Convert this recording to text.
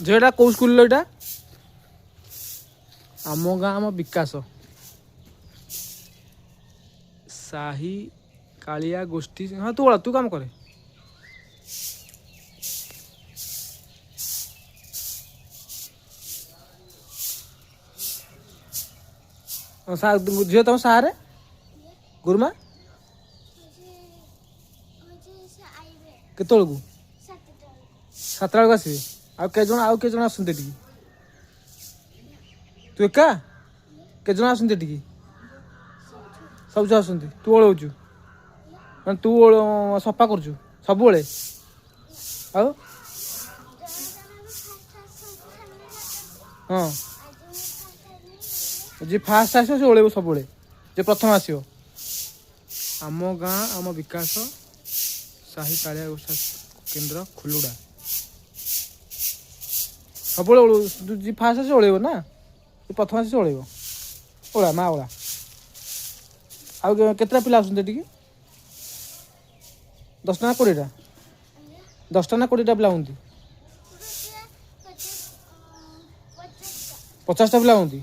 झीलटा कौ स्कूल एटा आम गाँ आम विकास साही कालिया गोष्ठी हाँ तू तू काम करे झील तुम सारे गुरुमा केतल को 7टा बेलू आसवे आउ जन आसते तू एका के जन आसते सब जो आसते तू ओलौचु ମାନେ ତୁ ସଫା କରୁଛୁ ସବୁବେଳେ ଆଉ ହଁ ଯିଏ ଫାଷ୍ଟ ଆସିବ ସେ ଓଳେଇବ ସବୁବେଳେ ଯେ ପ୍ରଥମ ଆସିବ ଆମ ଗାଁ ଆମ ବିକାଶ ସାହି କାଳିଆ ଗୋଷ୍ଠୀ କେନ୍ଦ୍ର ଖୁଲୁଡ଼ା ସବୁବେଳେ ଯିଏ ଫାଷ୍ଟ ଆସିବ ଓଳେଇବ ନା ପ୍ରଥମ ଆସିବ ଓଳେଇବ ଓଳା ମା ଓଳା ଆଉ କେତେଟା ପିଲା ଆସୁଛନ୍ତି ଏଠିକି 10ଟା ନା 20ଟା 10ଟା ନା 20ଟା ପିଲା ହୁଅନ୍ତି 50ଟା ପିଲା ହୁଅନ୍ତି